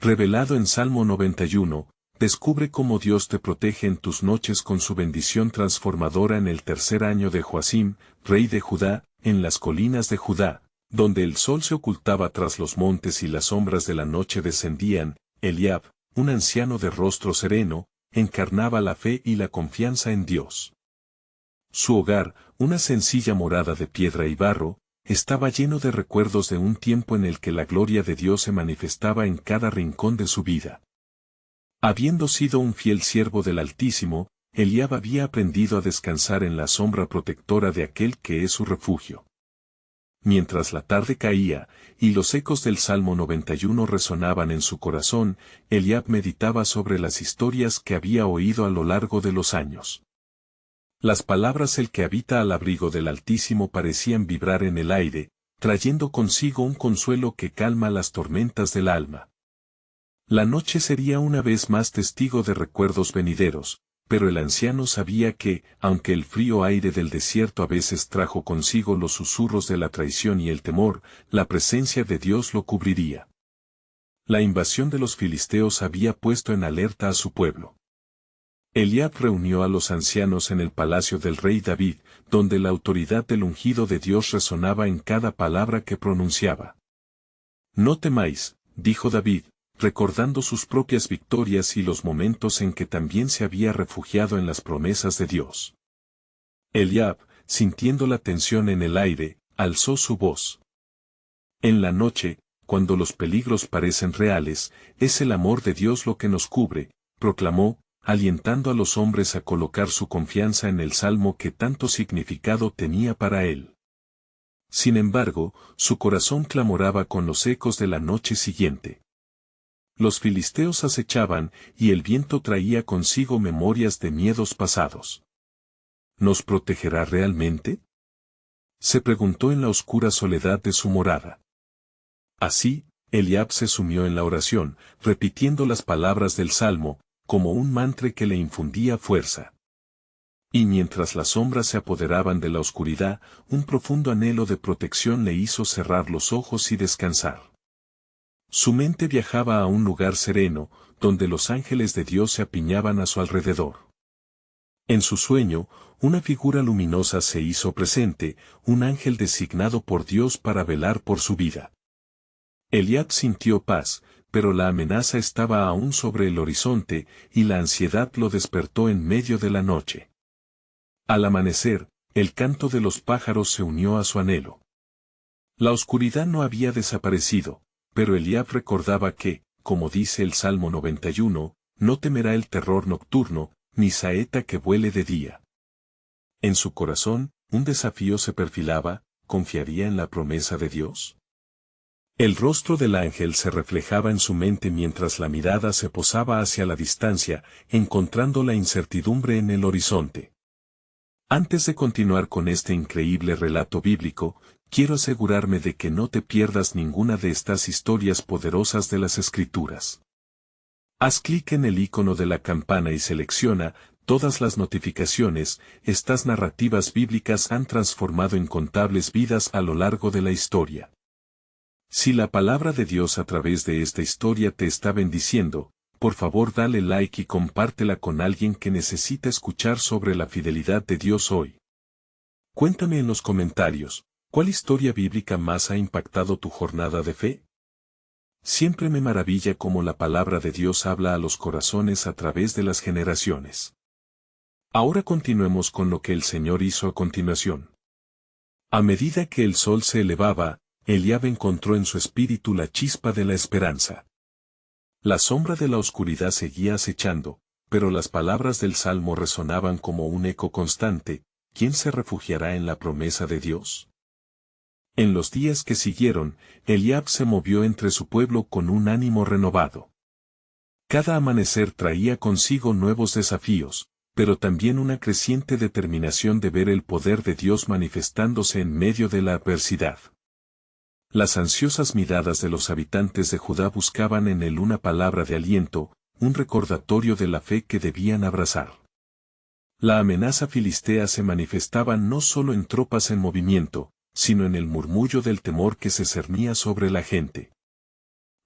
revelado en Salmo 91, descubre cómo Dios te protege en tus noches con su bendición transformadora en el tercer año de Joacim, rey de Judá, en las colinas de Judá, donde el sol se ocultaba tras los montes y las sombras de la noche descendían. Eliab, un anciano de rostro sereno, encarnaba la fe y la confianza en Dios. Su hogar, una sencilla morada de piedra y barro, estaba lleno de recuerdos de un tiempo en el que la gloria de Dios se manifestaba en cada rincón de su vida. Habiendo sido un fiel siervo del Altísimo, Eliab había aprendido a descansar en la sombra protectora de aquel que es su refugio. Mientras la tarde caía, y los ecos del Salmo 91 resonaban en su corazón, Eliab meditaba sobre las historias que había oído a lo largo de los años. Las palabras "el que habita al abrigo del Altísimo" parecían vibrar en el aire, trayendo consigo un consuelo que calma las tormentas del alma. La noche sería una vez más testigo de recuerdos venideros, pero el anciano sabía que, aunque el frío aire del desierto a veces trajo consigo los susurros de la traición y el temor, la presencia de Dios lo cubriría. La invasión de los filisteos había puesto en alerta a su pueblo. Eliab reunió a los ancianos en el palacio del rey David, donde la autoridad del ungido de Dios resonaba en cada palabra que pronunciaba. «No temáis», dijo David, recordando sus propias victorias y los momentos en que también se había refugiado en las promesas de Dios. Eliab, sintiendo la tensión en el aire, alzó su voz. «En la noche, cuando los peligros parecen reales, es el amor de Dios lo que nos cubre», proclamó, alientando a los hombres a colocar su confianza en el salmo que tanto significado tenía para él. Sin embargo, su corazón clamoraba con los ecos de la noche siguiente. Los filisteos acechaban, y el viento traía consigo memorias de miedos pasados. ¿Nos protegerá realmente?, se preguntó en la oscura soledad de su morada. Así, Eliab se sumió en la oración, repitiendo las palabras del salmo, como un mantra que le infundía fuerza. Y mientras las sombras se apoderaban de la oscuridad, un profundo anhelo de protección le hizo cerrar los ojos y descansar. Su mente viajaba a un lugar sereno, donde los ángeles de Dios se apiñaban a su alrededor. En su sueño, una figura luminosa se hizo presente, un ángel designado por Dios para velar por su vida. Eliab sintió paz, pero la amenaza estaba aún sobre el horizonte, y la ansiedad lo despertó en medio de la noche. Al amanecer, el canto de los pájaros se unió a su anhelo. La oscuridad no había desaparecido, pero Eliab recordaba que, como dice el Salmo 91, no temerá el terror nocturno, ni saeta que vuele de día. En su corazón, un desafío se perfilaba: ¿confiaría en la promesa de Dios? El rostro del ángel se reflejaba en su mente mientras la mirada se posaba hacia la distancia, encontrando la incertidumbre en el horizonte. Antes de continuar con este increíble relato bíblico, quiero asegurarme de que no te pierdas ninguna de estas historias poderosas de las Escrituras. Haz clic en el icono de la campana y selecciona todas las notificaciones. Estas narrativas bíblicas han transformado incontables vidas a lo largo de la historia. Si la palabra de Dios a través de esta historia te está bendiciendo, por favor dale like y compártela con alguien que necesita escuchar sobre la fidelidad de Dios hoy. Cuéntame en los comentarios, ¿cuál historia bíblica más ha impactado tu jornada de fe? Siempre me maravilla cómo la palabra de Dios habla a los corazones a través de las generaciones. Ahora continuemos con lo que el Señor hizo a continuación. A medida que el sol se elevaba, Eliab encontró en su espíritu la chispa de la esperanza. La sombra de la oscuridad seguía acechando, pero las palabras del Salmo resonaban como un eco constante: ¿quién se refugiará en la promesa de Dios? En los días que siguieron, Eliab se movió entre su pueblo con un ánimo renovado. Cada amanecer traía consigo nuevos desafíos, pero también una creciente determinación de ver el poder de Dios manifestándose en medio de la adversidad. Las ansiosas miradas de los habitantes de Judá buscaban en él una palabra de aliento, un recordatorio de la fe que debían abrazar. La amenaza filistea se manifestaba no solo en tropas en movimiento, sino en el murmullo del temor que se cernía sobre la gente.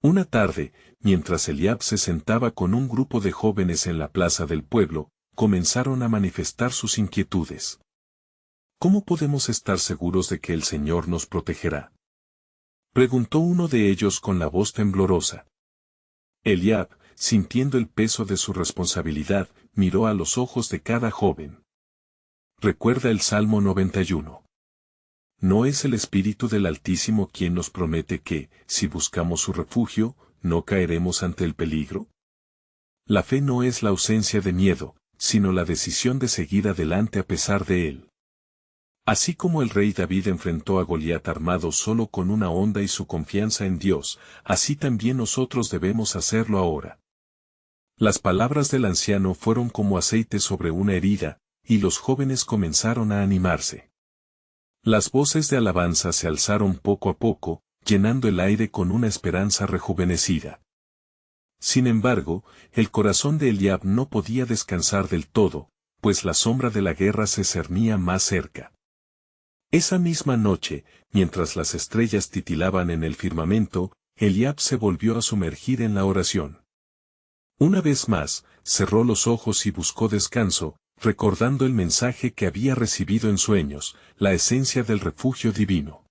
Una tarde, mientras Eliab se sentaba con un grupo de jóvenes en la plaza del pueblo, comenzaron a manifestar sus inquietudes. ¿Cómo podemos estar seguros de que el Señor nos protegerá?, preguntó uno de ellos con la voz temblorosa. Eliab, sintiendo el peso de su responsabilidad, miró a los ojos de cada joven. Recuerda el Salmo 91. ¿No es el Espíritu del Altísimo quien nos promete que, si buscamos su refugio, no caeremos ante el peligro? La fe no es la ausencia de miedo, sino la decisión de seguir adelante a pesar de él. Así como el rey David enfrentó a Goliat armado solo con una honda y su confianza en Dios, así también nosotros debemos hacerlo ahora. Las palabras del anciano fueron como aceite sobre una herida, y los jóvenes comenzaron a animarse. Las voces de alabanza se alzaron poco a poco, llenando el aire con una esperanza rejuvenecida. Sin embargo, el corazón de Eliab no podía descansar del todo, pues la sombra de la guerra se cernía más cerca. Esa misma noche, mientras las estrellas titilaban en el firmamento, Eliab se volvió a sumergir en la oración. Una vez más, cerró los ojos y buscó descanso, recordando el mensaje que había recibido en sueños, la esencia del refugio divino.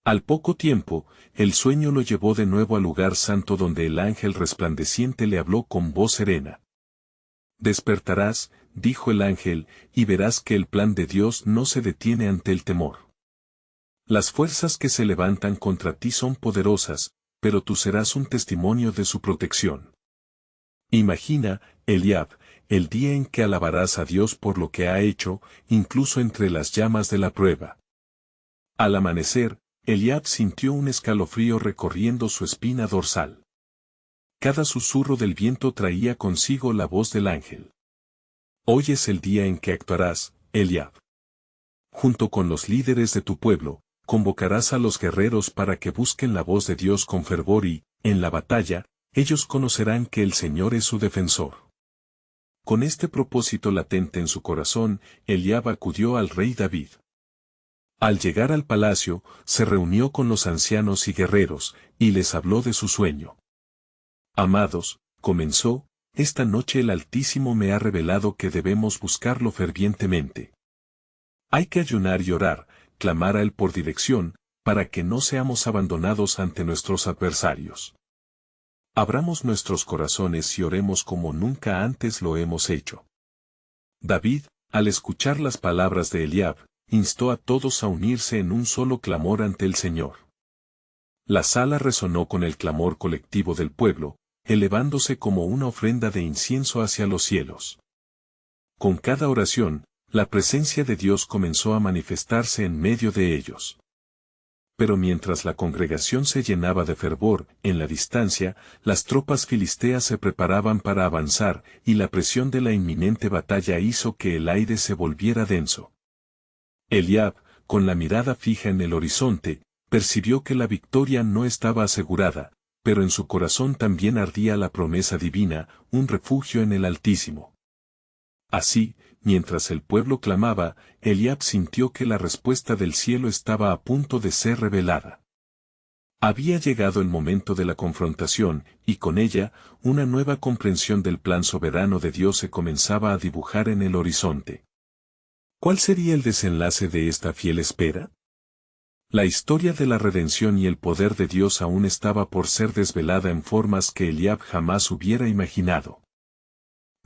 Al poco tiempo, el sueño lo llevó de nuevo al lugar santo donde el ángel resplandeciente le habló con voz serena. Despertarás, dijo el ángel, y verás que el plan de Dios no se detiene ante el temor. Las fuerzas que se levantan contra ti son poderosas, pero tú serás un testimonio de su protección. Imagina, Eliab, el día en que alabarás a Dios por lo que ha hecho, incluso entre las llamas de la prueba. Al amanecer, Eliab sintió un escalofrío recorriendo su espina dorsal. Cada susurro del viento traía consigo la voz del ángel. Hoy es el día en que actuarás, Eliab. Junto con los líderes de tu pueblo, convocarás a los guerreros para que busquen la voz de Dios con fervor y, en la batalla, ellos conocerán que el Señor es su defensor. Con este propósito latente en su corazón, Eliab acudió al rey David. Al llegar al palacio, se reunió con los ancianos y guerreros, y les habló de su sueño. Amados, comenzó, esta noche el Altísimo me ha revelado que debemos buscarlo fervientemente. Hay que ayunar y orar, clamar a Él por dirección, para que no seamos abandonados ante nuestros adversarios. Abramos nuestros corazones y oremos como nunca antes lo hemos hecho. David, al escuchar las palabras de Eliab, instó a todos a unirse en un solo clamor ante el Señor. La sala resonó con el clamor colectivo del pueblo, elevándose como una ofrenda de incienso hacia los cielos. Con cada oración, la presencia de Dios comenzó a manifestarse en medio de ellos. Pero mientras la congregación se llenaba de fervor, en la distancia, las tropas filisteas se preparaban para avanzar, y la presión de la inminente batalla hizo que el aire se volviera denso. Eliab, con la mirada fija en el horizonte, percibió que la victoria no estaba asegurada, pero en su corazón también ardía la promesa divina, un refugio en el Altísimo. Así, mientras el pueblo clamaba, Eliab sintió que la respuesta del cielo estaba a punto de ser revelada. Había llegado el momento de la confrontación, y con ella, una nueva comprensión del plan soberano de Dios se comenzaba a dibujar en el horizonte. ¿Cuál sería el desenlace de esta fiel espera? La historia de la redención y el poder de Dios aún estaba por ser desvelada en formas que Eliab jamás hubiera imaginado.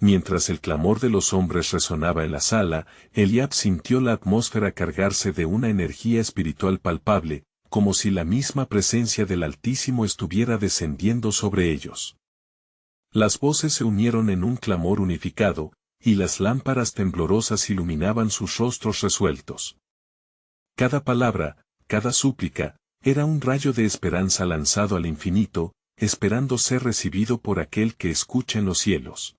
Mientras el clamor de los hombres resonaba en la sala, Eliab sintió la atmósfera cargarse de una energía espiritual palpable, como si la misma presencia del Altísimo estuviera descendiendo sobre ellos. Las voces se unieron en un clamor unificado, y las lámparas temblorosas iluminaban sus rostros resueltos. Cada palabra, cada súplica, era un rayo de esperanza lanzado al infinito, esperando ser recibido por aquel que escucha en los cielos.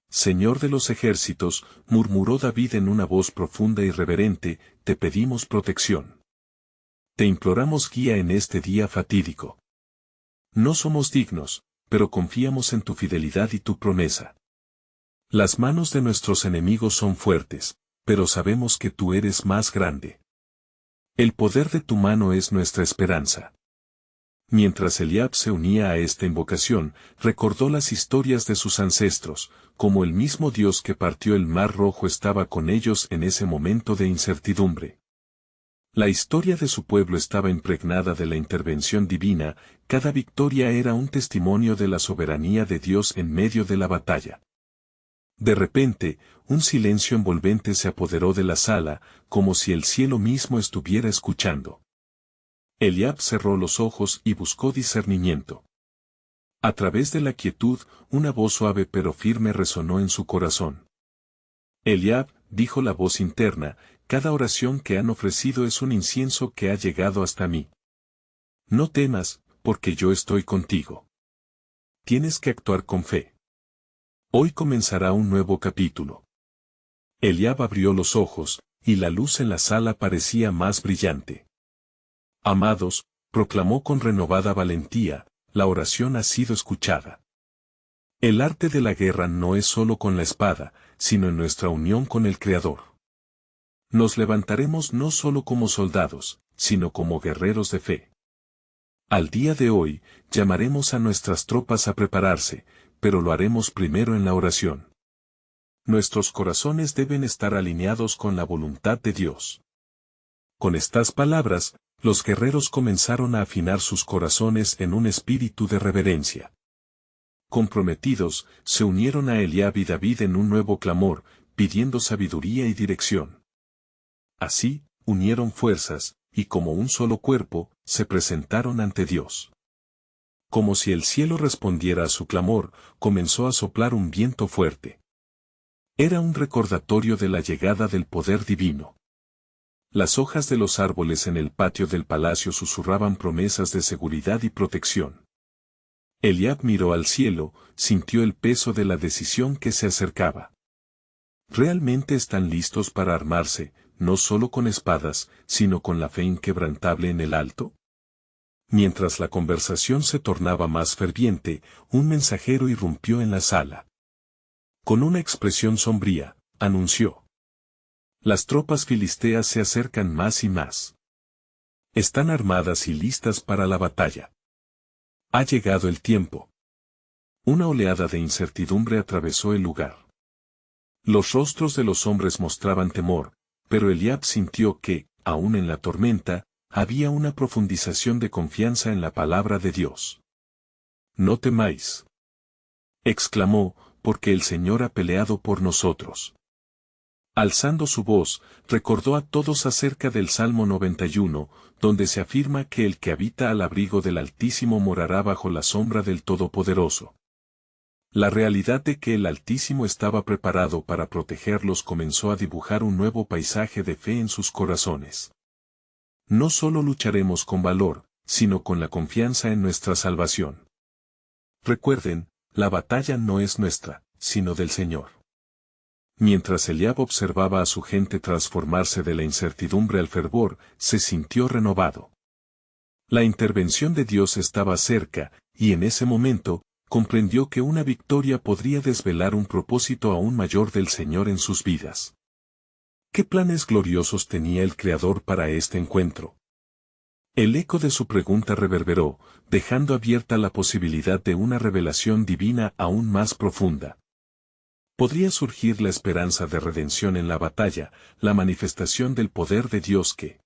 Señor de los ejércitos, murmuró David en una voz profunda y reverente, te pedimos protección. Te imploramos guía en este día fatídico. No somos dignos, pero confiamos en tu fidelidad y tu promesa. Las manos de nuestros enemigos son fuertes, pero sabemos que tú eres más grande. El poder de tu mano es nuestra esperanza. Mientras Eliab se unía a esta invocación, recordó las historias de sus ancestros, como el mismo Dios que partió el Mar Rojo estaba con ellos en ese momento de incertidumbre. La historia de su pueblo estaba impregnada de la intervención divina, cada victoria era un testimonio de la soberanía de Dios en medio de la batalla. De repente, un silencio envolvente se apoderó de la sala, como si el cielo mismo estuviera escuchando. Eliab cerró los ojos y buscó discernimiento. A través de la quietud, una voz suave pero firme resonó en su corazón. Eliab, dijo la voz interna, cada oración que han ofrecido es un incienso que ha llegado hasta mí. No temas, porque yo estoy contigo. Tienes que actuar con fe. Hoy comenzará un nuevo capítulo. Eliab abrió los ojos, y la luz en la sala parecía más brillante. Amados, proclamó con renovada valentía, la oración ha sido escuchada. El arte de la guerra no es solo con la espada, sino en nuestra unión con el Creador. Nos levantaremos no solo como soldados, sino como guerreros de fe. Al día de hoy, llamaremos a nuestras tropas a prepararse, pero lo haremos primero en la oración. Nuestros corazones deben estar alineados con la voluntad de Dios. Con estas palabras, los guerreros comenzaron a afinar sus corazones en un espíritu de reverencia. Comprometidos, se unieron a Eliab y David en un nuevo clamor, pidiendo sabiduría y dirección. Así, unieron fuerzas, y como un solo cuerpo, se presentaron ante Dios. Como si el cielo respondiera a su clamor, comenzó a soplar un viento fuerte. Era un recordatorio de la llegada del poder divino. Las hojas de los árboles en el patio del palacio susurraban promesas de seguridad y protección. Eliab miró al cielo, sintió el peso de la decisión que se acercaba. ¿Realmente están listos para armarse, no solo con espadas, sino con la fe inquebrantable en el alto? Mientras la conversación se tornaba más ferviente, un mensajero irrumpió en la sala. Con una expresión sombría, anunció: las tropas filisteas se acercan más y más. Están armadas y listas para la batalla. Ha llegado el tiempo. Una oleada de incertidumbre atravesó el lugar. Los rostros de los hombres mostraban temor, pero Eliab sintió que, aún en la tormenta, había una profundización de confianza en la palabra de Dios. No temáis, exclamó, porque el Señor ha peleado por nosotros. Alzando su voz, recordó a todos acerca del Salmo 91, donde se afirma que el que habita al abrigo del Altísimo morará bajo la sombra del Todopoderoso. La realidad de que el Altísimo estaba preparado para protegerlos comenzó a dibujar un nuevo paisaje de fe en sus corazones. No solo lucharemos con valor, sino con la confianza en nuestra salvación. Recuerden, la batalla no es nuestra, sino del Señor. Mientras Eliab observaba a su gente transformarse de la incertidumbre al fervor, se sintió renovado. La intervención de Dios estaba cerca, y en ese momento, comprendió que una victoria podría desvelar un propósito aún mayor del Señor en sus vidas. ¿Qué planes gloriosos tenía el Creador para este encuentro? El eco de su pregunta reverberó, dejando abierta la posibilidad de una revelación divina aún más profunda. ¿Podría surgir la esperanza de redención en la batalla, la manifestación del poder de Dios que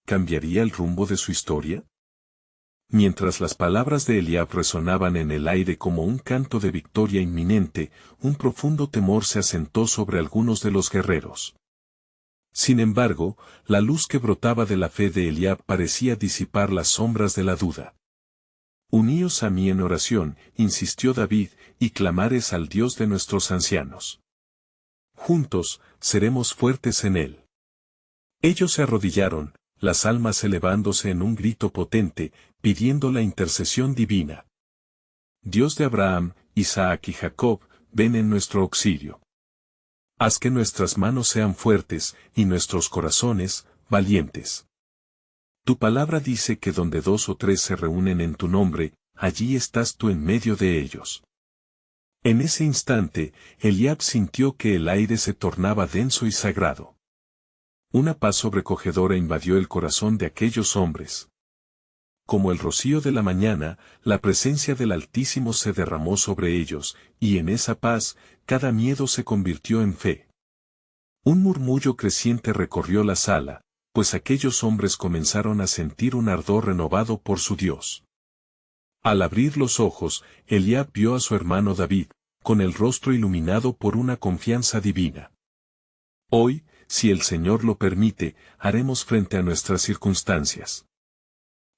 cambiaría el rumbo de su historia? Mientras las palabras de Eliab resonaban en el aire como un canto de victoria inminente, un profundo temor se asentó sobre algunos de los guerreros. Sin embargo, la luz que brotaba de la fe de Eliab parecía disipar las sombras de la duda. Uníos a mí en oración, insistió David, y clamares al Dios de nuestros ancianos. Juntos, seremos fuertes en él. Ellos se arrodillaron, las almas elevándose en un grito potente, pidiendo la intercesión divina. Dios de Abraham, Isaac y Jacob, ven en nuestro auxilio. Haz que nuestras manos sean fuertes, y nuestros corazones, valientes. Tu palabra dice que donde 2 o 3 se reúnen en tu nombre, allí estás tú en medio de ellos. En ese instante, Eliab sintió que el aire se tornaba denso y sagrado. Una paz sobrecogedora invadió el corazón de aquellos hombres. como el rocío de la mañana, la presencia del Altísimo se derramó sobre ellos, y en esa paz, cada miedo se convirtió en fe. Un murmullo creciente recorrió la sala, pues aquellos hombres comenzaron a sentir un ardor renovado por su Dios. Al abrir los ojos, Eliab vio a su hermano David, con el rostro iluminado por una confianza divina. Hoy, si el Señor lo permite, haremos frente a nuestras circunstancias.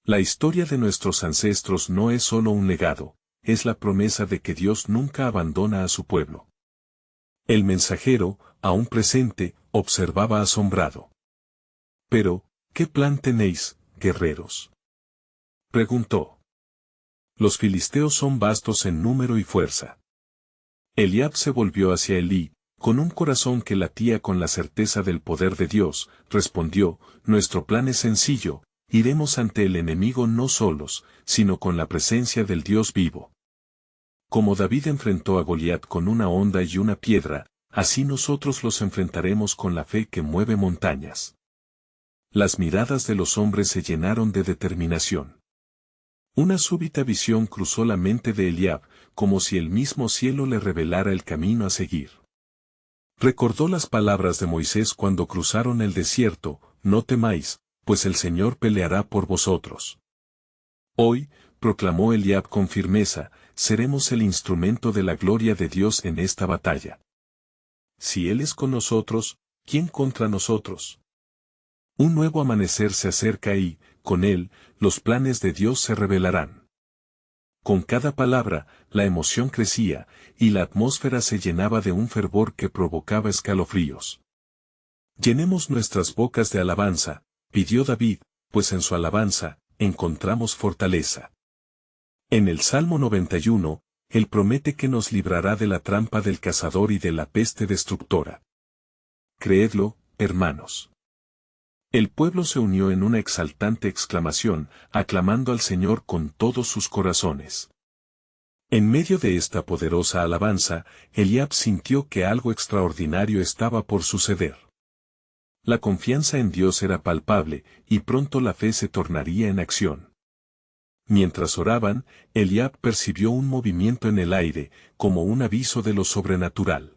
La historia de nuestros ancestros no es solo un legado, es la promesa de que Dios nunca abandona a su pueblo. El mensajero, aún presente, observaba asombrado. Pero, ¿qué plan tenéis, guerreros?, preguntó. Los filisteos son vastos en número y fuerza. Eliab se volvió hacia Elí, con un corazón que latía con la certeza del poder de Dios, respondió, nuestro plan es sencillo, iremos ante el enemigo no solos, sino con la presencia del Dios vivo. Como David enfrentó a Goliat con una honda y una piedra, así nosotros los enfrentaremos con la fe que mueve montañas. Las miradas de los hombres se llenaron de determinación. Una súbita visión cruzó la mente de Eliab, como si el mismo cielo le revelara el camino a seguir. Recordó las palabras de Moisés cuando cruzaron el desierto, no temáis, pues el Señor peleará por vosotros. Hoy, proclamó Eliab con firmeza, seremos el instrumento de la gloria de Dios en esta batalla. Si Él es con nosotros, ¿quién contra nosotros? Un nuevo amanecer se acerca y, con él, los planes de Dios se revelarán. Con cada palabra, la emoción crecía, y la atmósfera se llenaba de un fervor que provocaba escalofríos. Llenemos nuestras bocas de alabanza, pidió David, pues en su alabanza, encontramos fortaleza. En el Salmo 91, Él promete que nos librará de la trampa del cazador y de la peste destructora. Creedlo, hermanos. El pueblo se unió en una exaltante exclamación, aclamando al Señor con todos sus corazones. En medio de esta poderosa alabanza, Eliab sintió que algo extraordinario estaba por suceder. La confianza en Dios era palpable, y pronto la fe se tornaría en acción. Mientras oraban, Eliab percibió un movimiento en el aire, como un aviso de lo sobrenatural.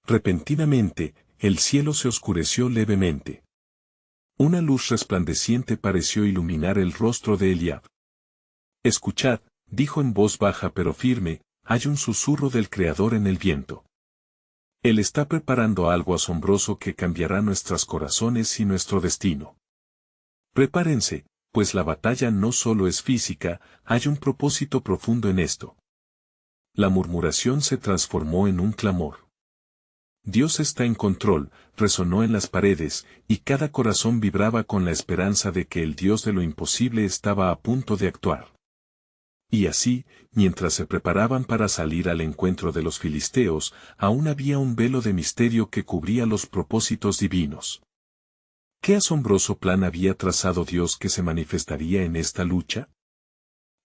Repentinamente, el cielo se oscureció levemente. Una luz resplandeciente pareció iluminar el rostro de Eliab. Escuchad, dijo en voz baja pero firme, hay un susurro del Creador en el viento. Él está preparando algo asombroso que cambiará nuestros corazones y nuestro destino. Prepárense, pues la batalla no solo es física, hay un propósito profundo en esto. La murmuración se transformó en un clamor. Dios está en control, resonó en las paredes, y cada corazón vibraba con la esperanza de que el Dios de lo imposible estaba a punto de actuar. Y así, mientras se preparaban para salir al encuentro de los filisteos, aún había un velo de misterio que cubría los propósitos divinos. ¿Qué asombroso plan había trazado Dios que se manifestaría en esta lucha?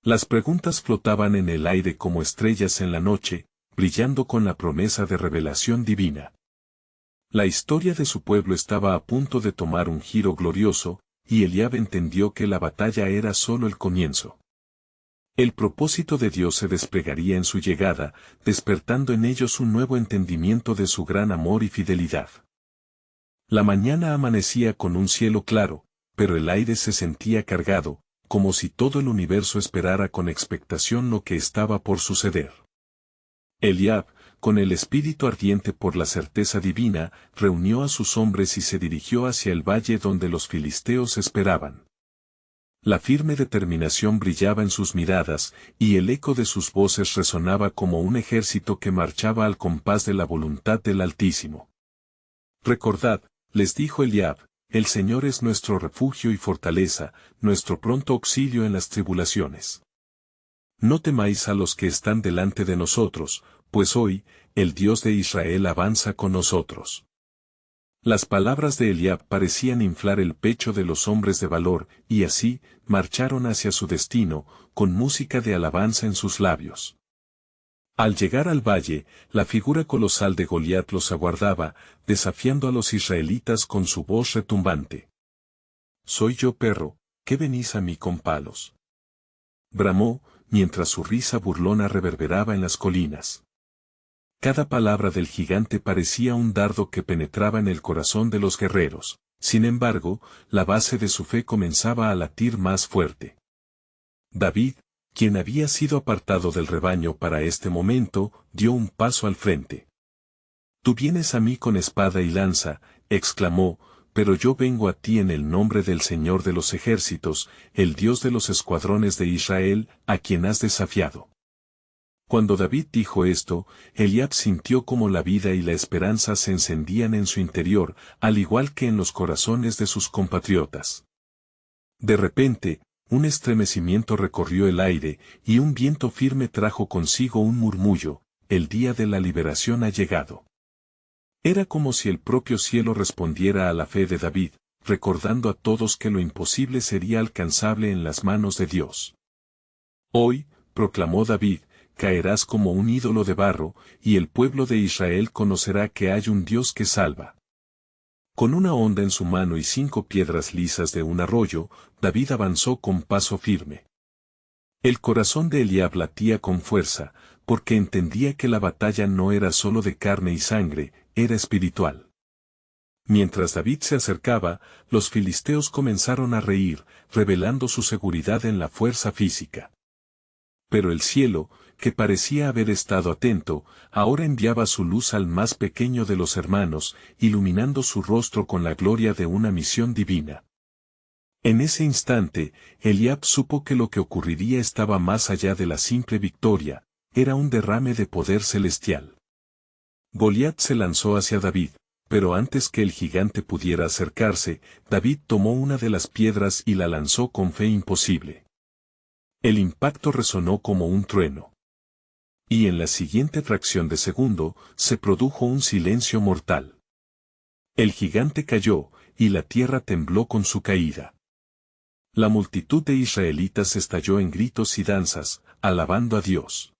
Las preguntas flotaban en el aire como estrellas en la noche, brillando con la promesa de revelación divina. La historia de su pueblo estaba a punto de tomar un giro glorioso, y Eliab entendió que la batalla era solo el comienzo. El propósito de Dios se desplegaría en su llegada, despertando en ellos un nuevo entendimiento de su gran amor y fidelidad. La mañana amanecía con un cielo claro, pero el aire se sentía cargado, como si todo el universo esperara con expectación lo que estaba por suceder. Eliab, con el espíritu ardiente por la certeza divina, reunió a sus hombres y se dirigió hacia el valle donde los filisteos esperaban. La firme determinación brillaba en sus miradas, y el eco de sus voces resonaba como un ejército que marchaba al compás de la voluntad del Altísimo. Recordad, les dijo Eliab, el Señor es nuestro refugio y fortaleza, nuestro pronto auxilio en las tribulaciones. No temáis a los que están delante de nosotros, pues hoy, el Dios de Israel avanza con nosotros. Las palabras de Eliab parecían inflar el pecho de los hombres de valor, y así, marcharon hacia su destino, con música de alabanza en sus labios. Al llegar al valle, la figura colosal de Goliat los aguardaba, desafiando a los israelitas con su voz retumbante. «Soy yo, perro», ¿Qué venís a mí con palos? Bramó, mientras su risa burlona reverberaba en las colinas. Cada palabra del gigante parecía un dardo que penetraba en el corazón de los guerreros. Sin embargo, la base de su fe comenzaba a latir más fuerte. David, quien había sido apartado del rebaño para este momento, dio un paso al frente. «Tú vienes a mí con espada y lanza», exclamó, «pero yo vengo a ti en el nombre del Señor de los ejércitos, el Dios de los escuadrones de Israel, a quien has desafiado». Cuando David dijo esto, Eliab sintió como la vida y la esperanza se encendían en su interior, al igual que en los corazones de sus compatriotas. De repente, un estremecimiento recorrió el aire, y un viento firme trajo consigo un murmullo: «El día de la liberación ha llegado». Era como si el propio cielo respondiera a la fe de David, recordando a todos que lo imposible sería alcanzable en las manos de Dios. «Hoy», proclamó David, «caerás como un ídolo de barro, y el pueblo de Israel conocerá que hay un Dios que salva». Con una honda en su mano y 5 piedras lisas de un arroyo, David avanzó con paso firme. El corazón de Eliab latía con fuerza, porque entendía que la batalla no era solo de carne y sangre, era espiritual. Mientras David se acercaba, los filisteos comenzaron a reír, revelando su seguridad en la fuerza física. Pero el cielo, que parecía haber estado atento, ahora enviaba su luz al más pequeño de los hermanos, iluminando su rostro con la gloria de una misión divina. En ese instante, Eliab supo que lo que ocurriría estaba más allá de la simple victoria, era un derrame de poder celestial. Goliat se lanzó hacia David, pero antes que el gigante pudiera acercarse, David tomó una de las piedras y la lanzó con fe imposible. El impacto resonó como un trueno. Y en la siguiente fracción de segundo, se produjo un silencio mortal. El gigante cayó, y la tierra tembló con su caída. La multitud de israelitas estalló en gritos y danzas, alabando a Dios.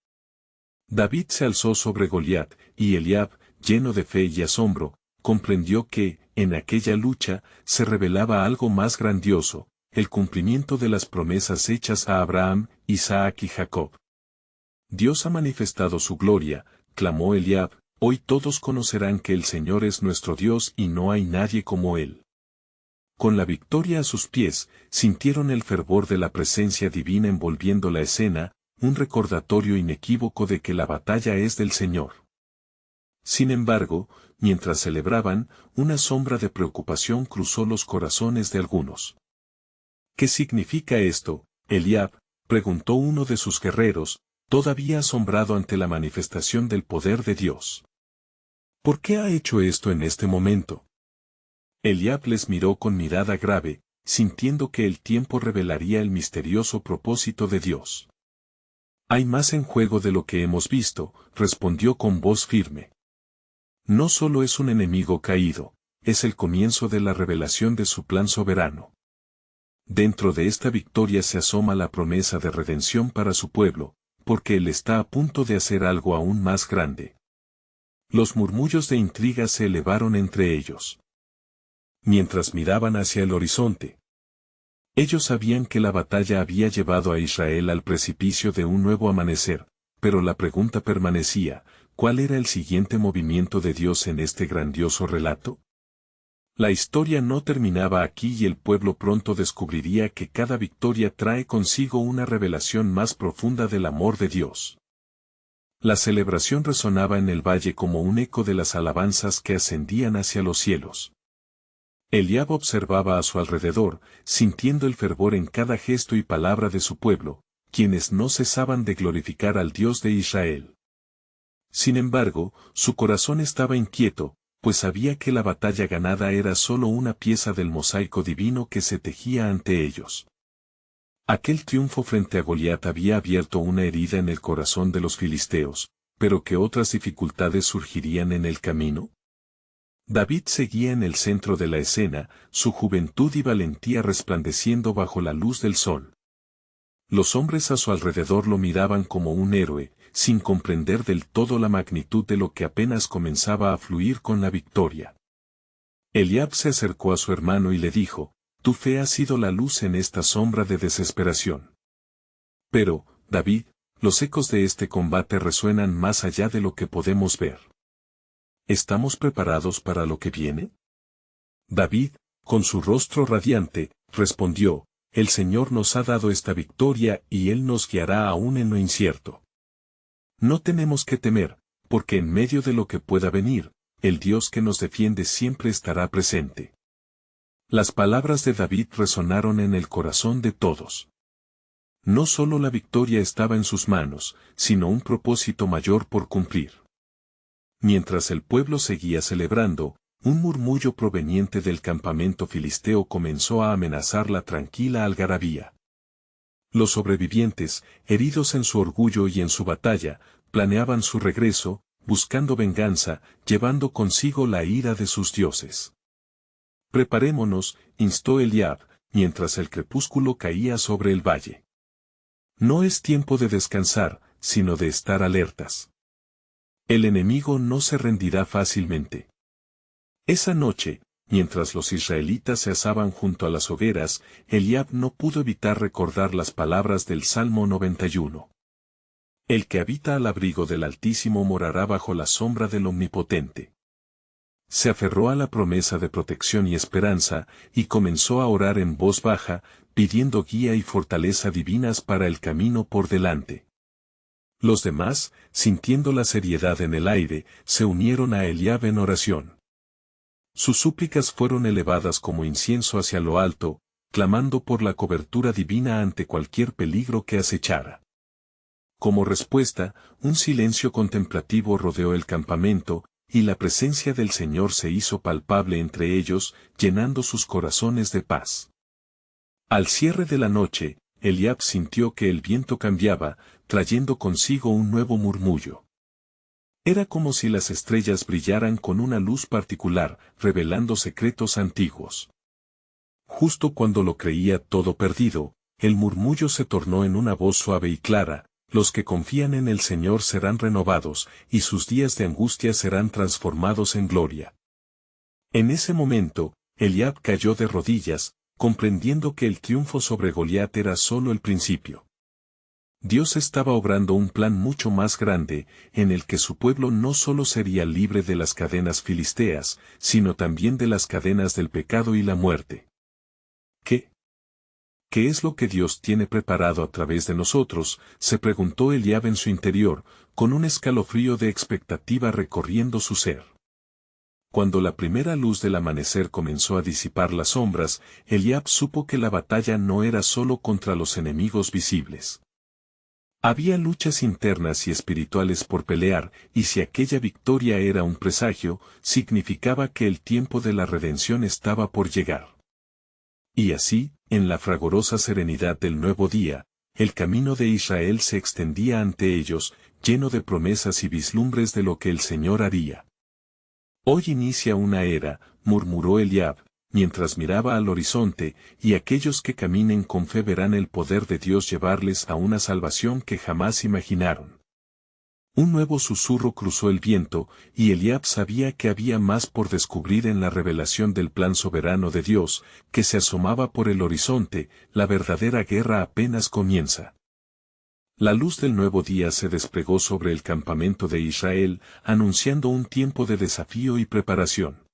David se alzó sobre Goliat, y Eliab, lleno de fe y asombro, comprendió que, en aquella lucha, se revelaba algo más grandioso, el cumplimiento de las promesas hechas a Abraham, Isaac y Jacob. «Dios ha manifestado su gloria», clamó Eliab, «hoy todos conocerán que el Señor es nuestro Dios y no hay nadie como Él». Con la victoria a sus pies, sintieron el fervor de la presencia divina envolviendo la escena, un recordatorio inequívoco de que la batalla es del Señor. Sin embargo, mientras celebraban, una sombra de preocupación cruzó los corazones de algunos. «¿Qué significa esto, Eliab?», preguntó uno de sus guerreros, todavía asombrado ante la manifestación del poder de Dios. «¿Por qué ha hecho esto en este momento?». Eliab les miró con mirada grave, sintiendo que el tiempo revelaría el misterioso propósito de Dios. «Hay más en juego de lo que hemos visto», respondió con voz firme. «No solo es un enemigo caído, es el comienzo de la revelación de su plan soberano. Dentro de esta victoria se asoma la promesa de redención para su pueblo, porque Él está a punto de hacer algo aún más grande». Los murmullos de intriga se elevaron entre ellos. Mientras miraban hacia el horizonte. Ellos sabían que la batalla había llevado a Israel al precipicio de un nuevo amanecer, pero la pregunta permanecía: ¿cuál era el siguiente movimiento de Dios en este grandioso relato? La historia no terminaba aquí y el pueblo pronto descubriría que cada victoria trae consigo una revelación más profunda del amor de Dios. La celebración resonaba en el valle como un eco de las alabanzas que ascendían hacia los cielos. Eliab observaba a su alrededor, sintiendo el fervor en cada gesto y palabra de su pueblo, quienes no cesaban de glorificar al Dios de Israel. Sin embargo, su corazón estaba inquieto, pues sabía que la batalla ganada era solo una pieza del mosaico divino que se tejía ante ellos. Aquel triunfo frente a Goliat había abierto una herida en el corazón de los filisteos, pero ¿qué otras dificultades surgirían en el camino? David seguía en el centro de la escena, su juventud y valentía resplandeciendo bajo la luz del sol. Los hombres a su alrededor lo miraban como un héroe, sin comprender del todo la magnitud de lo que apenas comenzaba a fluir con la victoria. Eliab se acercó a su hermano y le dijo: Tu fe ha sido la luz en esta sombra de desesperación. Pero, David, los ecos de este combate resuenan más allá de lo que podemos ver. ¿Estamos preparados para lo que viene? David, con su rostro radiante, respondió, el Señor nos ha dado esta victoria y Él nos guiará aún en lo incierto. No tenemos que temer, porque en medio de lo que pueda venir, el Dios que nos defiende siempre estará presente. Las palabras de David resonaron en el corazón de todos. No solo la victoria estaba en sus manos, sino un propósito mayor por cumplir. Mientras el pueblo seguía celebrando, un murmullo proveniente del campamento filisteo comenzó a amenazar la tranquila algarabía. Los sobrevivientes, heridos en su orgullo y en su batalla, planeaban su regreso, buscando venganza, llevando consigo la ira de sus dioses. Preparémonos, instó Eliab, mientras el crepúsculo caía sobre el valle. No es tiempo de descansar, sino de estar alertas. El enemigo no se rendirá fácilmente. Esa noche, mientras los israelitas se asaban junto a las hogueras, Eliab no pudo evitar recordar las palabras del Salmo 91. El que habita al abrigo del Altísimo morará bajo la sombra del Omnipotente. Se aferró a la promesa de protección y esperanza, y comenzó a orar en voz baja, pidiendo guía y fortaleza divinas para el camino por delante. Los demás, sintiendo la seriedad en el aire, se unieron a Eliab en oración. Sus súplicas fueron elevadas como incienso hacia lo alto, clamando por la cobertura divina ante cualquier peligro que acechara. Como respuesta, un silencio contemplativo rodeó el campamento, y la presencia del Señor se hizo palpable entre ellos, llenando sus corazones de paz. Al cierre de la noche, Eliab sintió que el viento cambiaba, trayendo consigo un nuevo murmullo. Era como si las estrellas brillaran con una luz particular, revelando secretos antiguos. Justo cuando lo creía todo perdido, el murmullo se tornó en una voz suave y clara: los que confían en el Señor serán renovados, y sus días de angustia serán transformados en gloria. En ese momento, Eliab cayó de rodillas, comprendiendo que el triunfo sobre Goliat era solo el principio. Dios estaba obrando un plan mucho más grande, en el que su pueblo no solo sería libre de las cadenas filisteas, sino también de las cadenas del pecado y la muerte. ¿Qué es lo que Dios tiene preparado a través de nosotros?, se preguntó Eliab en su interior, con un escalofrío de expectativa recorriendo su ser. Cuando la primera luz del amanecer comenzó a disipar las sombras, Eliab supo que la batalla no era solo contra los enemigos visibles. Había luchas internas y espirituales por pelear, y si aquella victoria era un presagio, significaba que el tiempo de la redención estaba por llegar. Y así, en la fragorosa serenidad del nuevo día, el camino de Israel se extendía ante ellos, lleno de promesas y vislumbres de lo que el Señor haría. Hoy inicia una era, murmuró Eliab, mientras miraba al horizonte, y aquellos que caminen con fe verán el poder de Dios llevarles a una salvación que jamás imaginaron. Un nuevo susurro cruzó el viento, y Eliab sabía que había más por descubrir en la revelación del plan soberano de Dios, que se asomaba por el horizonte. La verdadera guerra apenas comienza. La luz del nuevo día se desplegó sobre el campamento de Israel, anunciando un tiempo de desafío y preparación.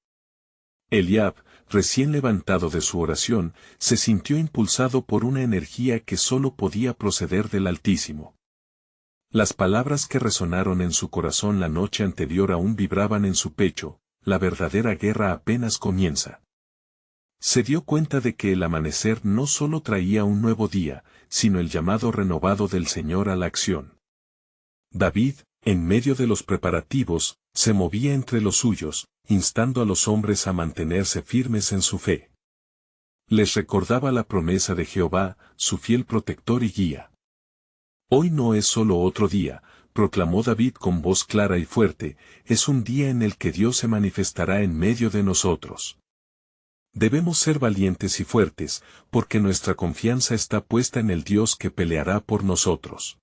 Eliab, recién levantado de su oración, se sintió impulsado por una energía que solo podía proceder del Altísimo. Las palabras que resonaron en su corazón la noche anterior aún vibraban en su pecho: la verdadera guerra apenas comienza. Se dio cuenta de que el amanecer no solo traía un nuevo día, sino el llamado renovado del Señor a la acción. David, en medio de los preparativos, se movía entre los suyos, instando a los hombres a mantenerse firmes en su fe. Les recordaba la promesa de Jehová, su fiel protector y guía. Hoy no es solo otro día, proclamó David con voz clara y fuerte, es un día en el que Dios se manifestará en medio de nosotros. Debemos ser valientes y fuertes, porque nuestra confianza está puesta en el Dios que peleará por nosotros.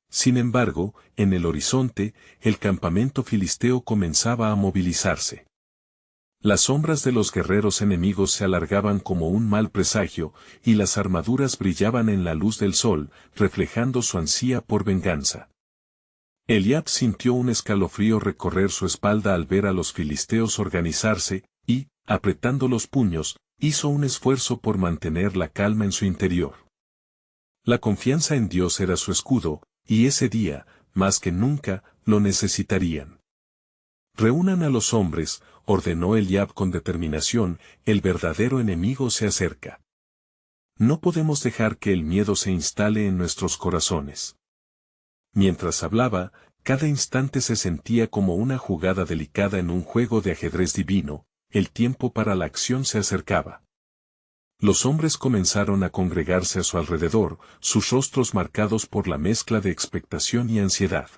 Sin embargo, en el horizonte, el campamento filisteo comenzaba a movilizarse. Las sombras de los guerreros enemigos se alargaban como un mal presagio, y las armaduras brillaban en la luz del sol, reflejando su ansia por venganza. Eliab sintió un escalofrío recorrer su espalda al ver a los filisteos organizarse, y, apretando los puños, hizo un esfuerzo por mantener la calma en su interior. La confianza en Dios era su escudo, y ese día, más que nunca, lo necesitarían. Reúnan a los hombres, ordenó Eliab con determinación, el verdadero enemigo se acerca. No podemos dejar que el miedo se instale en nuestros corazones. Mientras hablaba, cada instante se sentía como una jugada delicada en un juego de ajedrez divino, el tiempo para la acción se acercaba. Los hombres comenzaron a congregarse a su alrededor, sus rostros marcados por la mezcla de expectación y ansiedad.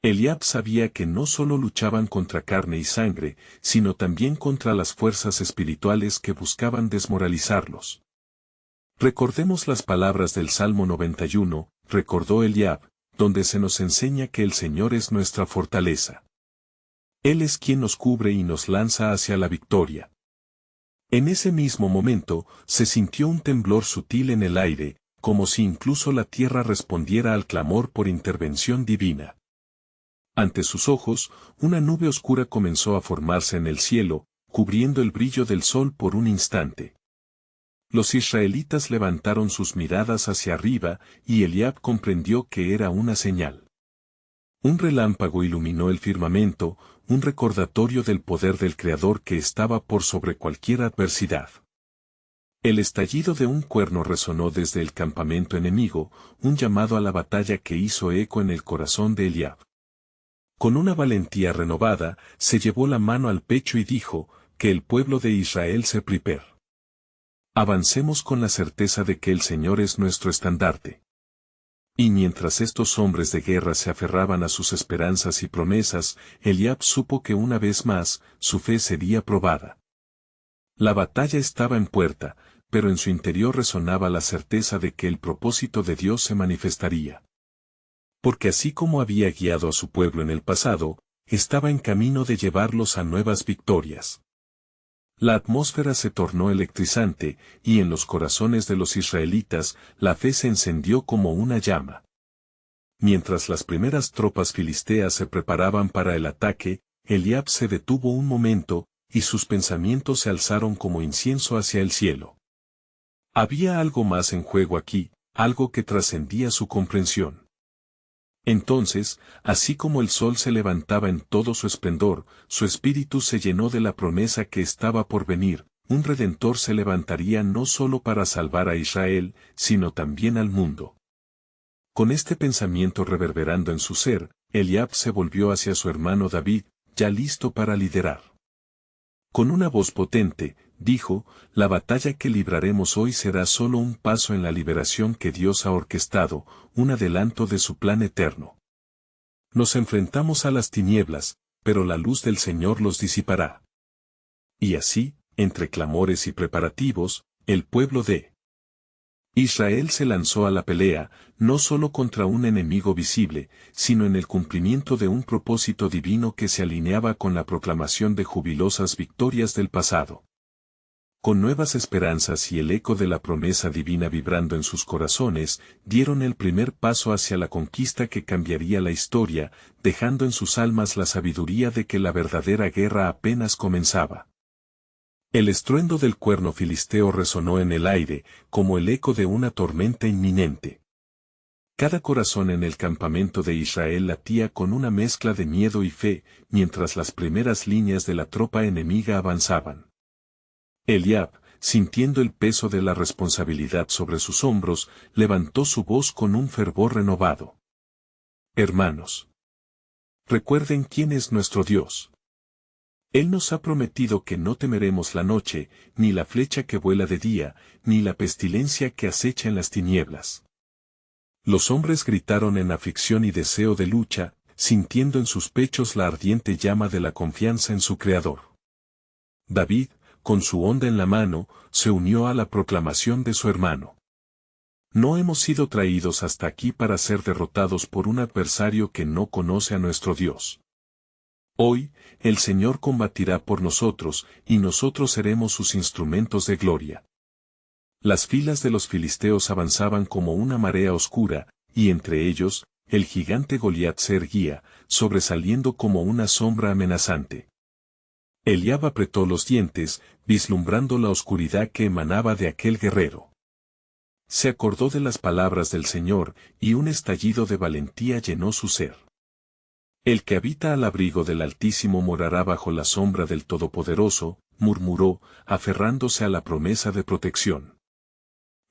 Eliab sabía que no solo luchaban contra carne y sangre, sino también contra las fuerzas espirituales que buscaban desmoralizarlos. Recordemos las palabras del Salmo 91, recordó Eliab, donde se nos enseña que el Señor es nuestra fortaleza. Él es quien nos cubre y nos lanza hacia la victoria. En ese mismo momento, se sintió un temblor sutil en el aire, como si incluso la tierra respondiera al clamor por intervención divina. Ante sus ojos, una nube oscura comenzó a formarse en el cielo, cubriendo el brillo del sol por un instante. Los israelitas levantaron sus miradas hacia arriba, y Eliab comprendió que era una señal. Un relámpago iluminó el firmamento, un recordatorio del poder del Creador que estaba por sobre cualquier adversidad. El estallido de un cuerno resonó desde el campamento enemigo, un llamado a la batalla que hizo eco en el corazón de Eliab. Con una valentía renovada, se llevó la mano al pecho y dijo, que el pueblo de Israel se prepare. Avancemos con la certeza de que el Señor es nuestro estandarte. Y mientras estos hombres de guerra se aferraban a sus esperanzas y promesas, Eliab supo que una vez más, su fe sería probada. La batalla estaba en puerta, pero en su interior resonaba la certeza de que el propósito de Dios se manifestaría. Porque así como había guiado a su pueblo en el pasado, estaba en camino de llevarlos a nuevas victorias. La atmósfera se tornó electrizante, y en los corazones de los israelitas, la fe se encendió como una llama. Mientras las primeras tropas filisteas se preparaban para el ataque, Eliab se detuvo un momento, y sus pensamientos se alzaron como incienso hacia el cielo. Había algo más en juego aquí, algo que trascendía su comprensión. Entonces, así como el sol se levantaba en todo su esplendor, su espíritu se llenó de la promesa que estaba por venir, un Redentor se levantaría no solo para salvar a Israel, sino también al mundo. Con este pensamiento reverberando en su ser, Eliab se volvió hacia su hermano David, ya listo para liderar. Con una voz potente, dijo, la batalla que libraremos hoy será solo un paso en la liberación que Dios ha orquestado, un adelanto de su plan eterno. Nos enfrentamos a las tinieblas, pero la luz del Señor los disipará. Y así, entre clamores y preparativos, el pueblo de Israel se lanzó a la pelea, no solo contra un enemigo visible, sino en el cumplimiento de un propósito divino que se alineaba con la proclamación de jubilosas victorias del pasado. Con nuevas esperanzas y el eco de la promesa divina vibrando en sus corazones, dieron el primer paso hacia la conquista que cambiaría la historia, dejando en sus almas la sabiduría de que la verdadera guerra apenas comenzaba. El estruendo del cuerno filisteo resonó en el aire, como el eco de una tormenta inminente. Cada corazón en el campamento de Israel latía con una mezcla de miedo y fe, mientras las primeras líneas de la tropa enemiga avanzaban. Eliab, sintiendo el peso de la responsabilidad sobre sus hombros, levantó su voz con un fervor renovado. Hermanos, recuerden quién es nuestro Dios. Él nos ha prometido que no temeremos la noche, ni la flecha que vuela de día, ni la pestilencia que acecha en las tinieblas. Los hombres gritaron en aflicción y deseo de lucha, sintiendo en sus pechos la ardiente llama de la confianza en su Creador. David, con su honda en la mano, se unió a la proclamación de su hermano. No hemos sido traídos hasta aquí para ser derrotados por un adversario que no conoce a nuestro Dios. Hoy, el Señor combatirá por nosotros, y nosotros seremos sus instrumentos de gloria. Las filas de los filisteos avanzaban como una marea oscura, y entre ellos, el gigante Goliat se erguía, sobresaliendo como una sombra amenazante. Eliab apretó los dientes, vislumbrando la oscuridad que emanaba de aquel guerrero. Se acordó de las palabras del Señor, y un estallido de valentía llenó su ser. El que habita al abrigo del Altísimo morará bajo la sombra del Todopoderoso, murmuró, aferrándose a la promesa de protección.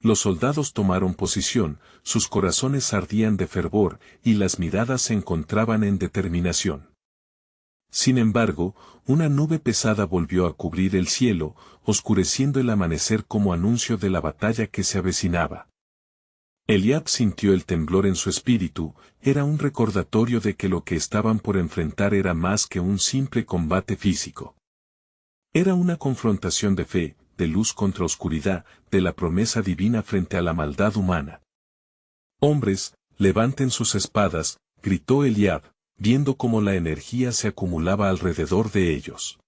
Los soldados tomaron posición, sus corazones ardían de fervor, y las miradas se encontraban en determinación. Sin embargo, una nube pesada volvió a cubrir el cielo, oscureciendo el amanecer como anuncio de la batalla que se avecinaba. Eliab sintió el temblor en su espíritu, era un recordatorio de que lo que estaban por enfrentar era más que un simple combate físico. Era una confrontación de fe, de luz contra oscuridad, de la promesa divina frente a la maldad humana. Hombres, levanten sus espadas, gritó Eliab, viendo cómo la energía se acumulaba alrededor de ellos.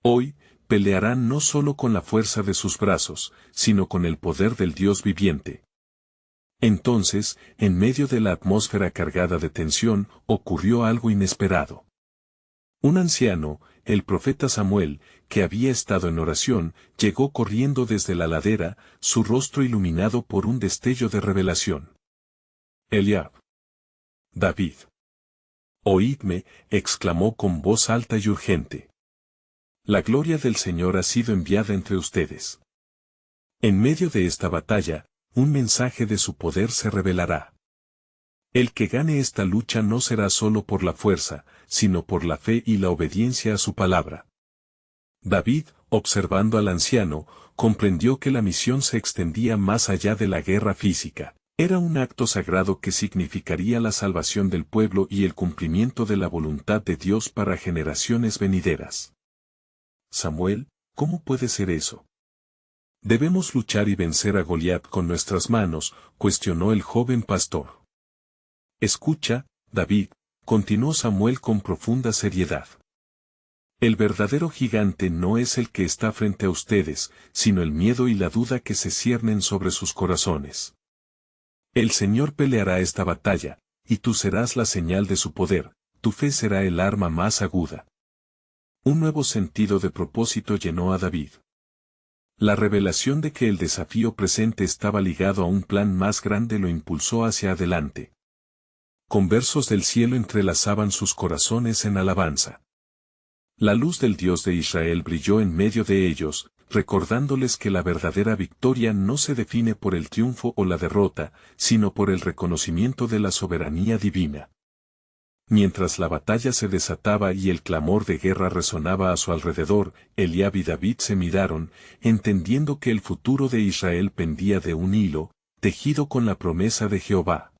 Hoy, pelearán no solo con la fuerza de sus brazos, sino con el poder del Dios viviente. Entonces, en medio de la atmósfera cargada de tensión, ocurrió algo inesperado. Un anciano, el profeta Samuel, que había estado en oración, llegó corriendo desde la ladera, su rostro iluminado por un destello de revelación. Eliab. David. Oídme, exclamó con voz alta y urgente. La gloria del Señor ha sido enviada entre ustedes. En medio de esta batalla, un mensaje de su poder se revelará. El que gane esta lucha no será solo por la fuerza, sino por la fe y la obediencia a su palabra. David, observando al anciano, comprendió que la misión se extendía más allá de la guerra física. Era un acto sagrado que significaría la salvación del pueblo y el cumplimiento de la voluntad de Dios para generaciones venideras. Samuel, ¿cómo puede ser eso? ¿Debemos luchar y vencer a Goliat con nuestras manos?, cuestionó el joven pastor. Escucha, David, continuó Samuel con profunda seriedad. El verdadero gigante no es el que está frente a ustedes, sino el miedo y la duda que se ciernen sobre sus corazones. El Señor peleará esta batalla, y tú serás la señal de su poder, tu fe será el arma más aguda. Un nuevo sentido de propósito llenó a David. La revelación de que el desafío presente estaba ligado a un plan más grande lo impulsó hacia adelante. Con versos del cielo entrelazaban sus corazones en alabanza. La luz del Dios de Israel brilló en medio de ellos, recordándoles que la verdadera victoria no se define por el triunfo o la derrota, sino por el reconocimiento de la soberanía divina. Mientras la batalla se desataba y el clamor de guerra resonaba a su alrededor, Eliab y David se miraron, entendiendo que el futuro de Israel pendía de un hilo, tejido con la promesa de Jehová.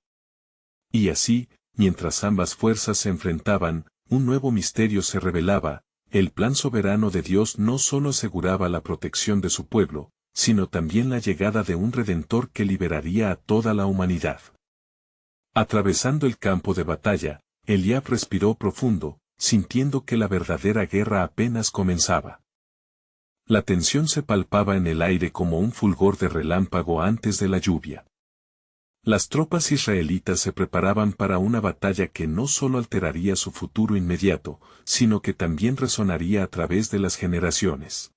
Y así, mientras ambas fuerzas se enfrentaban, un nuevo misterio se revelaba: el plan soberano de Dios no solo aseguraba la protección de su pueblo, sino también la llegada de un Redentor que liberaría a toda la humanidad. Atravesando el campo de batalla, Eliab respiró profundo, sintiendo que la verdadera guerra apenas comenzaba. La tensión se palpaba en el aire como un fulgor de relámpago antes de la lluvia. Las tropas israelitas se preparaban para una batalla que no solo alteraría su futuro inmediato, sino que también resonaría a través de las generaciones.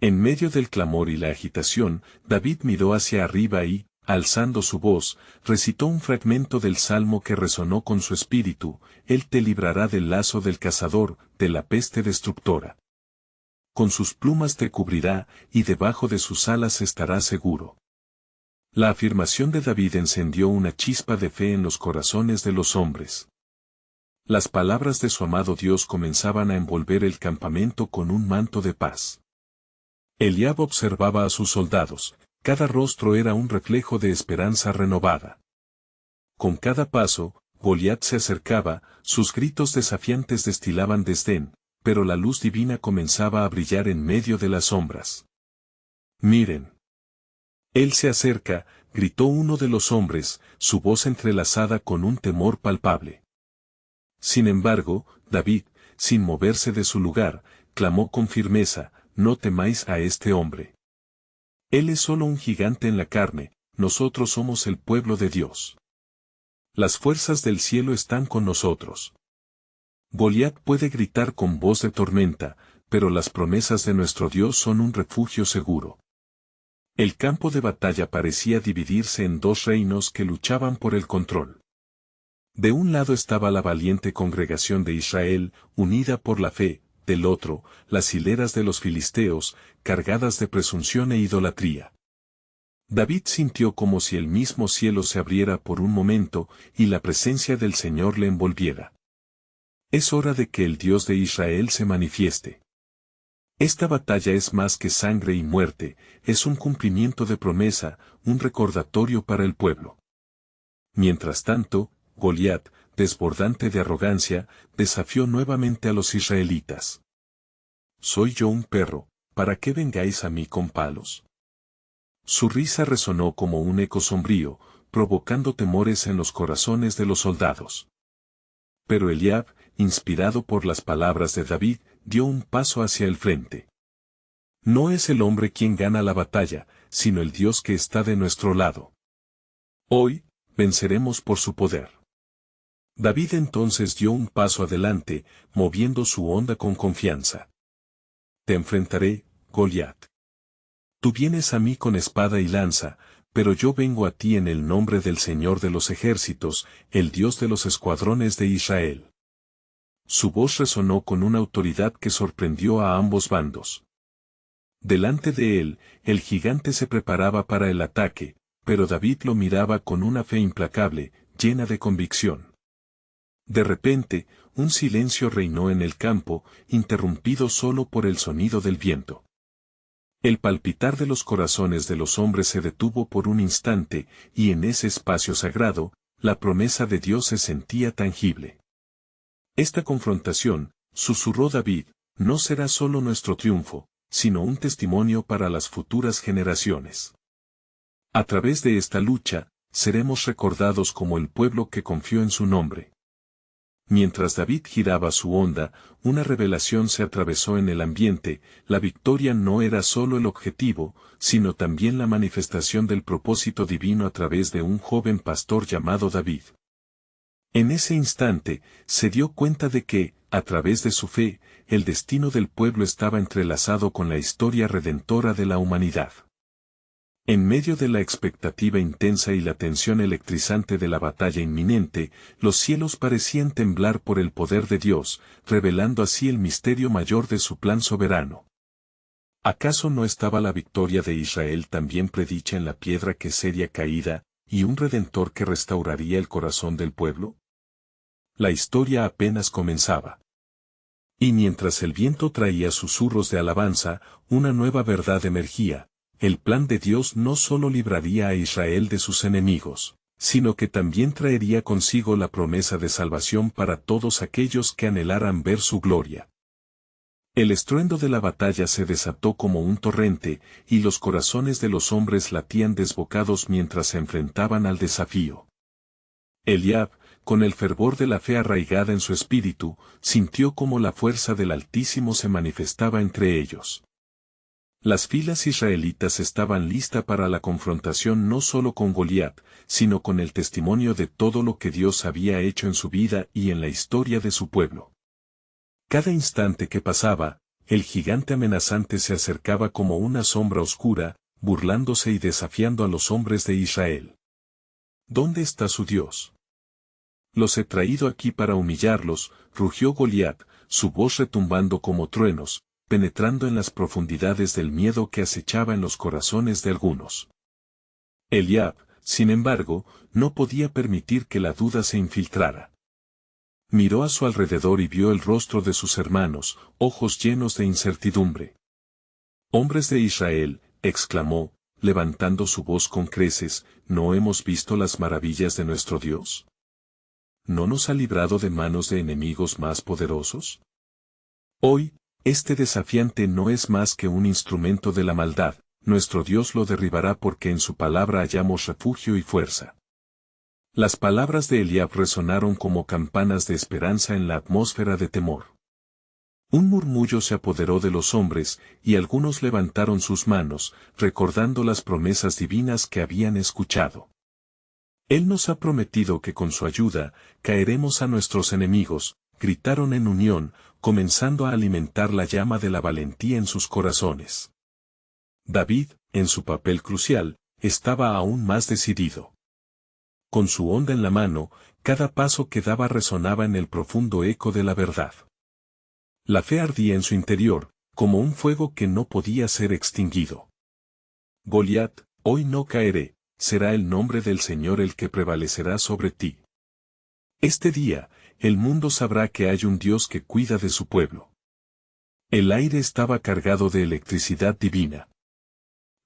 En medio del clamor y la agitación, David miró hacia arriba y, alzando su voz, recitó un fragmento del salmo que resonó con su espíritu: Él te librará del lazo del cazador, de la peste destructora. Con sus plumas te cubrirá, y debajo de sus alas estarás seguro. La afirmación de David encendió una chispa de fe en los corazones de los hombres. Las palabras de su amado Dios comenzaban a envolver el campamento con un manto de paz. Eliab observaba a sus soldados, cada rostro era un reflejo de esperanza renovada. Con cada paso, Goliat se acercaba, sus gritos desafiantes destilaban desdén, pero la luz divina comenzaba a brillar en medio de las sombras. Miren. Él se acerca, gritó uno de los hombres, su voz entrelazada con un temor palpable. Sin embargo, David, sin moverse de su lugar, clamó con firmeza, no temáis a este hombre. Él es solo un gigante en la carne, nosotros somos el pueblo de Dios. Las fuerzas del cielo están con nosotros. Goliat puede gritar con voz de tormenta, pero las promesas de nuestro Dios son un refugio seguro. El campo de batalla parecía dividirse en dos reinos que luchaban por el control. De un lado estaba la valiente congregación de Israel, unida por la fe, del otro, las hileras de los filisteos, cargadas de presunción e idolatría. David sintió como si el mismo cielo se abriera por un momento y la presencia del Señor le envolviera. Es hora de que el Dios de Israel se manifieste. Esta batalla es más que sangre y muerte, es un cumplimiento de promesa, un recordatorio para el pueblo. Mientras tanto, Goliat, desbordante de arrogancia, desafió nuevamente a los israelitas. ¿Soy yo un perro, para qué vengáis a mí con palos? Su risa resonó como un eco sombrío, provocando temores en los corazones de los soldados. Pero Eliab, inspirado por las palabras de David, dio un paso hacia el frente. No es el hombre quien gana la batalla, sino el Dios que está de nuestro lado. Hoy, venceremos por su poder. David entonces dio un paso adelante, moviendo su onda con confianza. Te enfrentaré, Goliat. Tú vienes a mí con espada y lanza, pero yo vengo a ti en el nombre del Señor de los ejércitos, el Dios de los escuadrones de Israel. Su voz resonó con una autoridad que sorprendió a ambos bandos. Delante de él, el gigante se preparaba para el ataque, pero David lo miraba con una fe implacable, llena de convicción. De repente, un silencio reinó en el campo, interrumpido solo por el sonido del viento. El palpitar de los corazones de los hombres se detuvo por un instante, y en ese espacio sagrado, la promesa de Dios se sentía tangible. Esta confrontación, susurró David, no será solo nuestro triunfo, sino un testimonio para las futuras generaciones. A través de esta lucha, seremos recordados como el pueblo que confió en su nombre. Mientras David giraba su onda, una revelación se atravesó en el ambiente, la victoria no era solo el objetivo, sino también la manifestación del propósito divino a través de un joven pastor llamado David. En ese instante, se dio cuenta de que, a través de su fe, el destino del pueblo estaba entrelazado con la historia redentora de la humanidad. En medio de la expectativa intensa y la tensión electrizante de la batalla inminente, los cielos parecían temblar por el poder de Dios, revelando así el misterio mayor de su plan soberano. ¿Acaso no estaba la victoria de Israel también predicha en la piedra que sería caída, y un redentor que restauraría el corazón del pueblo? La historia apenas comenzaba. Y mientras el viento traía susurros de alabanza, una nueva verdad emergía. El plan de Dios no solo libraría a Israel de sus enemigos, sino que también traería consigo la promesa de salvación para todos aquellos que anhelaran ver su gloria. El estruendo de la batalla se desató como un torrente, y los corazones de los hombres latían desbocados mientras se enfrentaban al desafío. Eliab, con el fervor de la fe arraigada en su espíritu, sintió como la fuerza del Altísimo se manifestaba entre ellos. Las filas israelitas estaban listas para la confrontación no solo con Goliat, sino con el testimonio de todo lo que Dios había hecho en su vida y en la historia de su pueblo. Cada instante que pasaba, el gigante amenazante se acercaba como una sombra oscura, burlándose y desafiando a los hombres de Israel. ¿Dónde está su Dios? Los he traído aquí para humillarlos, rugió Goliat, su voz retumbando como truenos, penetrando en las profundidades del miedo que acechaba en los corazones de algunos. Eliab, sin embargo, no podía permitir que la duda se infiltrara. Miró a su alrededor y vio el rostro de sus hermanos, ojos llenos de incertidumbre. «Hombres de Israel», exclamó, levantando su voz con creces, ¿no hemos visto las maravillas de nuestro Dios? ¿No nos ha librado de manos de enemigos más poderosos? Hoy, este desafiante no es más que un instrumento de la maldad, nuestro Dios lo derribará porque en su palabra hallamos refugio y fuerza. Las palabras de Eliab resonaron como campanas de esperanza en la atmósfera de temor. Un murmullo se apoderó de los hombres, y algunos levantaron sus manos, recordando las promesas divinas que habían escuchado. Él nos ha prometido que con su ayuda, caeremos a nuestros enemigos, gritaron en unión, comenzando a alimentar la llama de la valentía en sus corazones. David, en su papel crucial, estaba aún más decidido. Con su honda en la mano, cada paso que daba resonaba en el profundo eco de la verdad. La fe ardía en su interior, como un fuego que no podía ser extinguido. Goliat, hoy no caeré, será el nombre del Señor el que prevalecerá sobre ti. Este día, el mundo sabrá que hay un Dios que cuida de su pueblo. El aire estaba cargado de electricidad divina.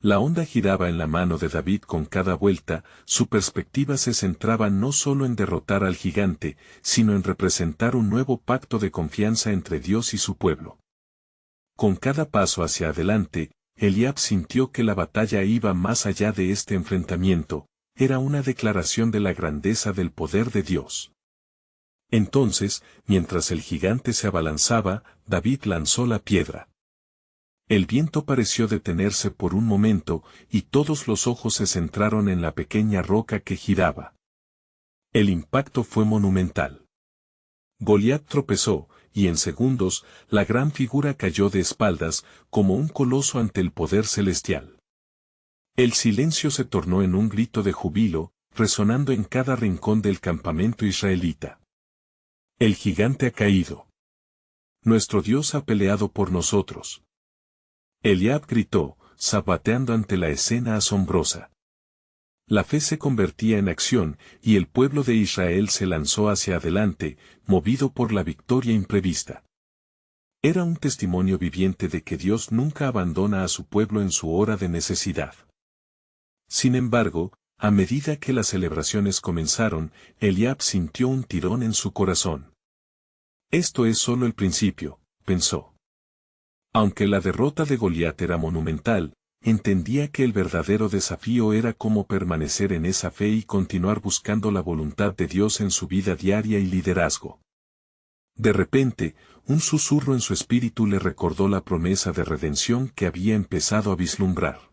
La onda giraba en la mano de David con cada vuelta, su perspectiva se centraba no solo en derrotar al gigante, sino en representar un nuevo pacto de confianza entre Dios y su pueblo. Con cada paso hacia adelante, Eliab sintió que la batalla iba más allá de este enfrentamiento, era una declaración de la grandeza del poder de Dios. Entonces, mientras el gigante se abalanzaba, David lanzó la piedra. El viento pareció detenerse por un momento, y todos los ojos se centraron en la pequeña roca que giraba. El impacto fue monumental. Goliat tropezó, y en segundos, la gran figura cayó de espaldas, como un coloso ante el poder celestial. El silencio se tornó en un grito de júbilo, resonando en cada rincón del campamento israelita. El gigante ha caído. Nuestro Dios ha peleado por nosotros. Eliab gritó, zapateando ante la escena asombrosa. La fe se convertía en acción, y el pueblo de Israel se lanzó hacia adelante, movido por la victoria imprevista. Era un testimonio viviente de que Dios nunca abandona a su pueblo en su hora de necesidad. Sin embargo, a medida que las celebraciones comenzaron, Eliab sintió un tirón en su corazón. Esto es solo el principio, pensó. Aunque la derrota de Goliat era monumental, entendía que el verdadero desafío era cómo permanecer en esa fe y continuar buscando la voluntad de Dios en su vida diaria y liderazgo. De repente, un susurro en su espíritu le recordó la promesa de redención que había empezado a vislumbrar.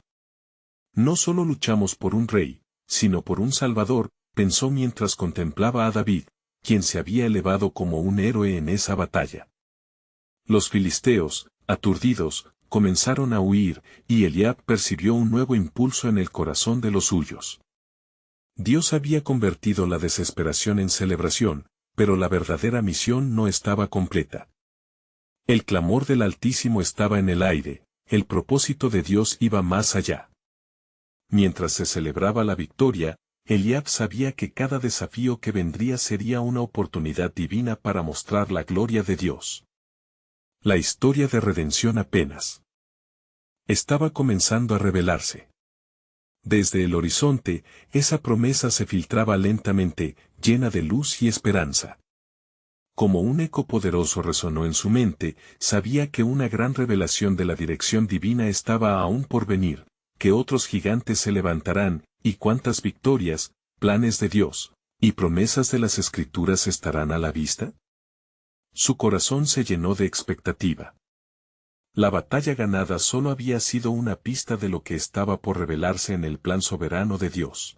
No solo luchamos por un rey, sino por un Salvador, pensó mientras contemplaba a David, quien se había elevado como un héroe en esa batalla. Los filisteos, aturdidos, comenzaron a huir, y Eliab percibió un nuevo impulso en el corazón de los suyos. Dios había convertido la desesperación en celebración, pero la verdadera misión no estaba completa. El clamor del Altísimo estaba en el aire, el propósito de Dios iba más allá. Mientras se celebraba la victoria, Eliab sabía que cada desafío que vendría sería una oportunidad divina para mostrar la gloria de Dios. La historia de redención apenas estaba comenzando a revelarse. Desde el horizonte, esa promesa se filtraba lentamente, llena de luz y esperanza. Como un eco poderoso resonó en su mente, sabía que una gran revelación de la dirección divina estaba aún por venir, que otros gigantes se levantarán, y cuántas victorias, planes de Dios, y promesas de las Escrituras estarán a la vista. Su corazón se llenó de expectativa. La batalla ganada solo había sido una pista de lo que estaba por revelarse en el plan soberano de Dios.